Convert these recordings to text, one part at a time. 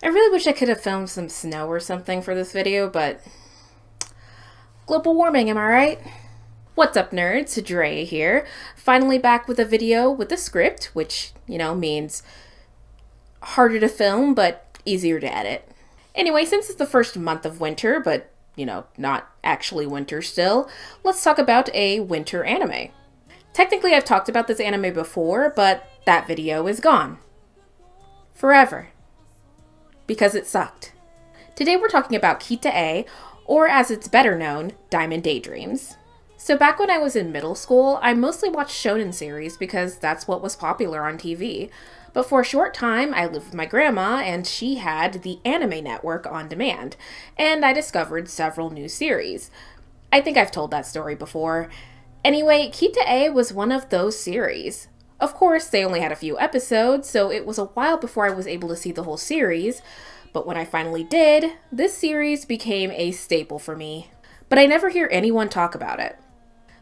I really wish I could have filmed some snow or something for this video, but global warming, am I right? What's up, nerds? Dre here. Finally back with a video with a script, which, means harder to film, but easier to edit. Anyway, since it's the first month of winter, but, not actually winter still, let's talk about a winter anime. Technically, I've talked about this anime before, but that video is gone. Forever. Because it sucked. Today we're talking about Kita A, or as it's better known, Diamond Daydreams. So back when I was in middle school, I mostly watched shonen series because that's what was popular on TV. But for a short time, I lived with my grandma, and she had the Anime Network on demand, and I discovered several new series. I think I've told that story before. Anyway, Kita A was one of those series. Of course, they only had a few episodes, so it was a while before I was able to see the whole series, but when I finally did, this series became a staple for me. But I never hear anyone talk about it.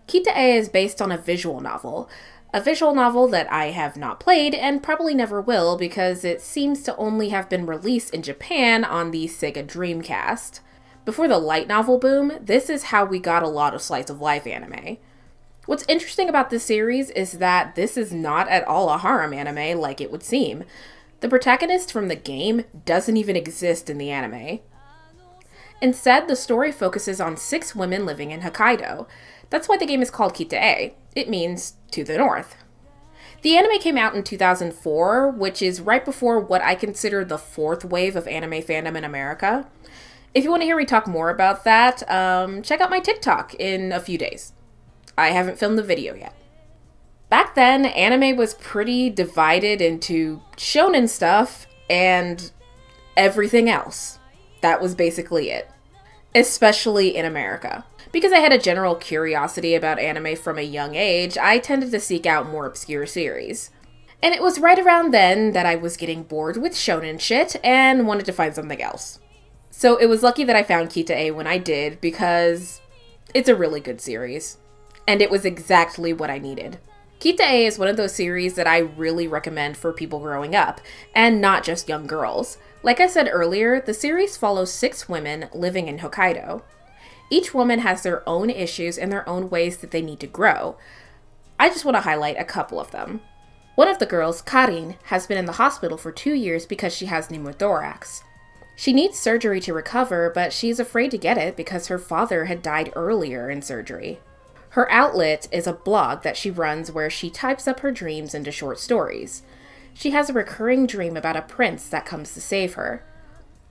Kita A is based on a visual novel that I have not played and probably never will because it seems to only have been released in Japan on the Sega Dreamcast. Before the light novel boom, this is how we got a lot of slice of life anime. What's interesting about this series is that this is not at all a harem anime like it would seem. The protagonist from the game doesn't even exist in the anime. Instead, the story focuses on 6 women living in Hokkaido. That's why the game is called Kita A. It means to the north. The anime came out in 2004, which is right before what I consider the 4th wave of anime fandom in America. If you want to hear me talk more about that, check out my TikTok in a few days. I haven't filmed the video yet. Back then, anime was pretty divided into shonen stuff and everything else. That was basically it. Especially in America. Because I had a general curiosity about anime from a young age, I tended to seek out more obscure series. And it was right around then that I was getting bored with shonen shit and wanted to find something else. So it was lucky that I found Kita A when I did because it's a really good series. And it was exactly what I needed. Kita A is one of those series that I really recommend for people growing up, and not just young girls. Like I said earlier, the series follows 6 women living in Hokkaido. Each woman has their own issues and their own ways that they need to grow. I just want to highlight a couple of them. One of the girls, Karin, has been in the hospital for 2 years because she has pneumothorax. She needs surgery to recover, but she's afraid to get it because her father had died earlier in surgery. Her outlet is a blog that she runs where she types up her dreams into short stories. She has a recurring dream about a prince that comes to save her.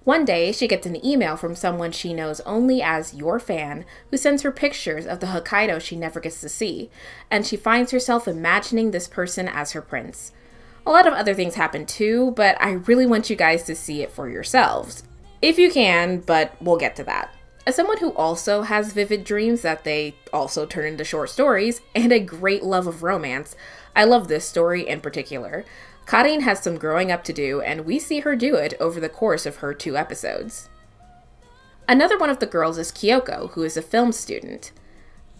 One day, she gets an email from someone she knows only as your fan, who sends her pictures of the Hokkaido she never gets to see, and she finds herself imagining this person as her prince. A lot of other things happen too, but I really want you guys to see it for yourselves. If you can, but we'll get to that. As someone who also has vivid dreams that they also turn into short stories, and a great love of romance, I love this story in particular. Karin has some growing up to do, and we see her do it over the course of her 2 episodes. Another one of the girls is Kyoko, who is a film student.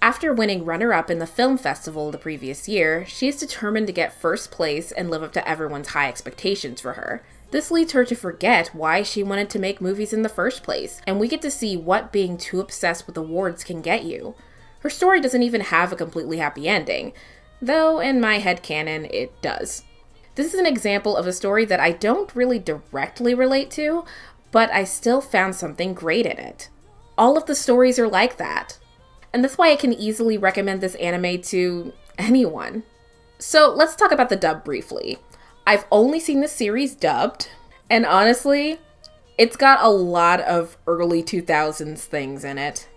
After winning runner-up in the film festival the previous year, she is determined to get first place and live up to everyone's high expectations for her. This leads her to forget why she wanted to make movies in the first place, and we get to see what being too obsessed with awards can get you. Her story doesn't even have a completely happy ending, though in my headcanon it does. This is an example of a story that I don't really directly relate to, but I still found something great in it. All of the stories are like that, and that's why I can easily recommend this anime to anyone. So let's talk about the dub briefly. I've only seen this series dubbed, and honestly, it's got a lot of early 2000s things in it.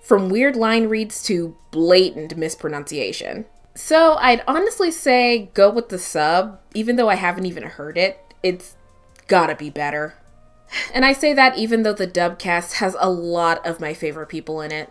From weird line reads to blatant mispronunciation. So I'd honestly say go with the sub, even though I haven't even heard it. It's gotta be better. And I say that even though the dub cast has a lot of my favorite people in it.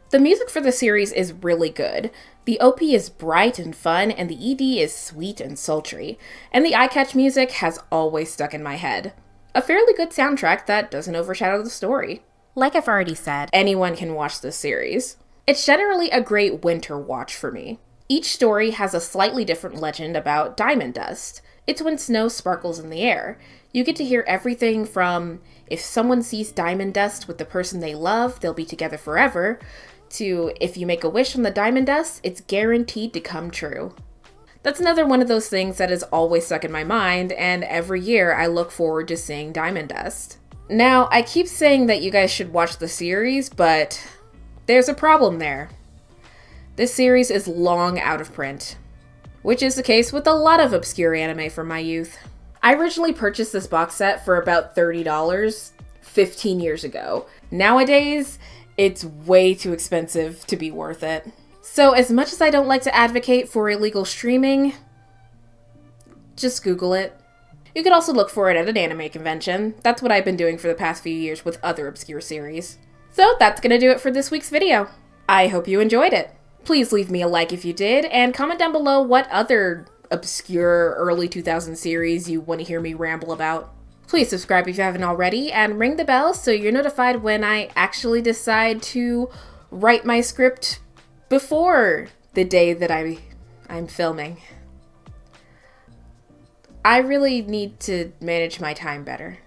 The music for the series is really good. The OP is bright and fun, and the ED is sweet and sultry, and the eye-catch music has always stuck in my head. A fairly good soundtrack that doesn't overshadow the story. Like I've already said, anyone can watch this series. It's generally a great winter watch for me. Each story has a slightly different legend about diamond dust. It's when snow sparkles in the air. You get to hear everything from if someone sees diamond dust with the person they love, they'll be together forever, to if you make a wish on the diamond dust, it's guaranteed to come true. That's another one of those things that is always stuck in my mind, and every year I look forward to seeing diamond dust. Now, I keep saying that you guys should watch the series, but there's a problem there. This series is long out of print, which is the case with a lot of obscure anime from my youth. I originally purchased this box set for about $30 15 years ago. Nowadays, it's way too expensive to be worth it. So as much as I don't like to advocate for illegal streaming, just Google it. You could also look for it at an anime convention. That's what I've been doing for the past few years with other obscure series. So that's gonna do it for this week's video. I hope you enjoyed it. Please leave me a like if you did, and comment down below what other obscure early 2000s series you want to hear me ramble about. Please subscribe if you haven't already, and ring the bell so you're notified when I actually decide to write my script before the day that I'm filming. I really need to manage my time better.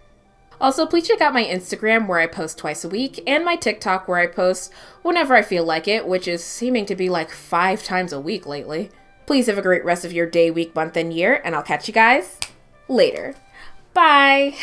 Also, please check out my Instagram where I post twice a week, and my TikTok where I post whenever I feel like it, which is seeming to be like 5 times a week lately. Please have a great rest of your day, week, month, and year, and I'll catch you guys later. Bye!